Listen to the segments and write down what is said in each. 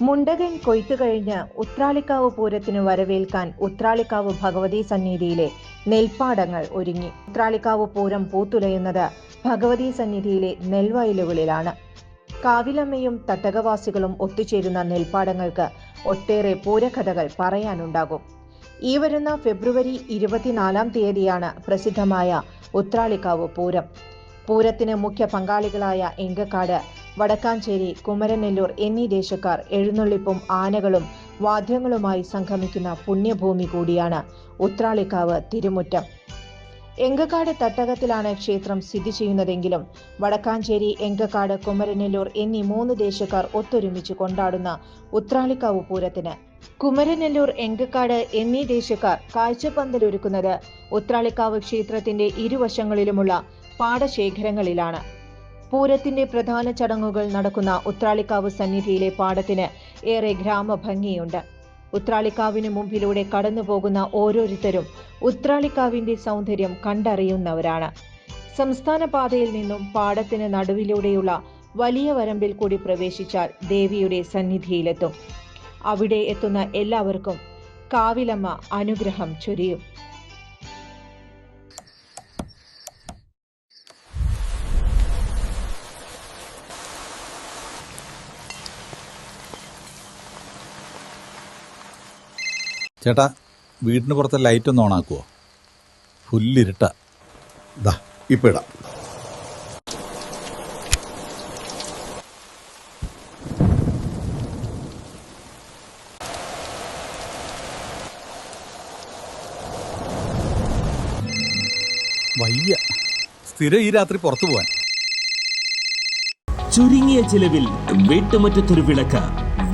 മുണ്ടകൻ കൊയ്ത്തു കഴിഞ്ഞ് ഉത്രാളിക്കാവ് പൂരത്തിന് വരവേൽക്കാൻ ഉത്രാളിക്കാവ് ഭഗവതി സന്നിധിയിലെ നെൽപ്പാടങ്ങൾ ഒരുങ്ങി. ഉത്രാളിക്കാവ് പൂരം പൂത്തുലയുന്നത് ഭഗവതി സന്നിധിയിലെ നെൽവയലുകളിലാണ്. കാവിലമ്മയും തട്ടകവാസികളും ഒത്തുചേരുന്ന നെൽപ്പാടങ്ങൾക്ക് ഒട്ടേറെ പൂരകഥകൾ പറയാനുണ്ടാകും. ഈ വരുന്ന ഫെബ്രുവരി 24 തീയതിയാണ് പ്രസിദ്ധമായ ഉത്രാളിക്കാവ് പൂരം. പൂരത്തിന് മുഖ്യ പങ്കാളികളായ എങ്കക്കാട്, വടക്കാഞ്ചേരി, കുമരനെല്ലൂർ എന്നീ ദേശക്കാർ എഴുന്നള്ളിപ്പും ആനകളും വാദ്യങ്ങളുമായി സംഗമിക്കുന്ന പുണ്യഭൂമി കൂടിയാണ് ഉത്രാളിക്കാവ് തിരുമുറ്റം. എങ്കക്കാട് തട്ടകത്തിലാണ് ക്ഷേത്രം സ്ഥിതി ചെയ്യുന്നതെങ്കിലും വടക്കാഞ്ചേരി, എങ്കക്കാട്, കുമരനെല്ലൂർ എന്നീ 3 ദേശക്കാർ ഒത്തൊരുമിച്ച് കൊണ്ടാടുന്ന ഉത്രാളിക്കാവ് പൂരത്തിന് കുമരനെല്ലൂർ, എങ്കക്കാട് എന്നീ ദേശക്കാർ കാഴ്ചപ്പന്തലൊരുക്കുന്നത് ഉത്രാളിക്കാവ് ക്ഷേത്രത്തിന്റെ ഇരുവശങ്ങളിലുമുള്ള പാടശേഖരങ്ങളിലാണ്. പൂരത്തിന്റെ പ്രധാന ചടങ്ങുകൾ നടക്കുന്ന ഉത്രാളിക്കാവ് സന്നിധിയിലെ പാടത്തിന് ഏറെ ഗ്രാമഭംഗിയുണ്ട്. ഉത്രാളിക്കാവിന് മുമ്പിലൂടെ കടന്നുപോകുന്ന ഓരോരുത്തരും ഉത്രാളിക്കാവിന്റെ സൗന്ദര്യം കണ്ടറിയുന്നവരാണ്. സംസ്ഥാന പാതയിൽ നിന്നും പാടത്തിന് നടുവിലൂടെയുള്ള വലിയ വരമ്പിൽ കൂടി പ്രവേശിച്ചാൽ ദേവിയുടെ സന്നിധിയിലെത്തും. അവിടെ എത്തുന്ന എല്ലാവർക്കും കാവിലമ്മ അനുഗ്രഹം ചൊരിയും. ചേട്ടാ, വീടിന് പുറത്തെ ലൈറ്റ് ഒന്ന് ഓണാക്കുവോ? ഫുല്ലിരുട്ട. ഇപ്പം ഇടാം. വയ്യ, സ്ഥിരം ഈ രാത്രി പുറത്തു പോവാൻ. ചുരുങ്ങിയ ചിലവിൽ വീട്ടുമുറ്റത്തൊരു വിളക്ക്,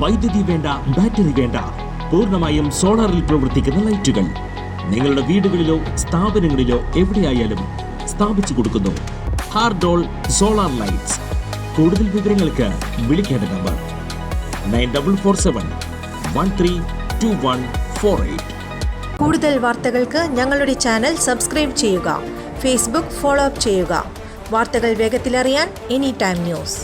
വൈദ്യുതി വേണ്ട, ബാറ്ററി വേണ്ട, പൂർണ്ണമായും സോളാറിൽ പ്രവർത്തിക്കുന്ന ലൈറ്റുകൾ നിങ്ങളുടെ വീടുകളിലോ സ്ഥാപനങ്ങളിലോ എവിടെയായാലും സ്ഥാപിച്ചു കൊടുക്കുന്നു. ഹാർഡോൾ സോളാർ ലൈറ്റ്സ്. കൂടുതൽ വിവരങ്ങൾക്ക് വിളിക്കേണ്ട നമ്പർ 9447132148. കൂടുതൽ വാർത്തകൾക്ക് ഞങ്ങളുടെ ചാനൽ സബ്സ്ക്രൈബ് ചെയ്യുക. ഫേസ്ബുക്ക് ഫോളോ അപ്പ് ചെയ്യുക. വാർത്തകൾ വേഗത്തിലറിയാൻ എനി ടൈം ന്യൂസ്.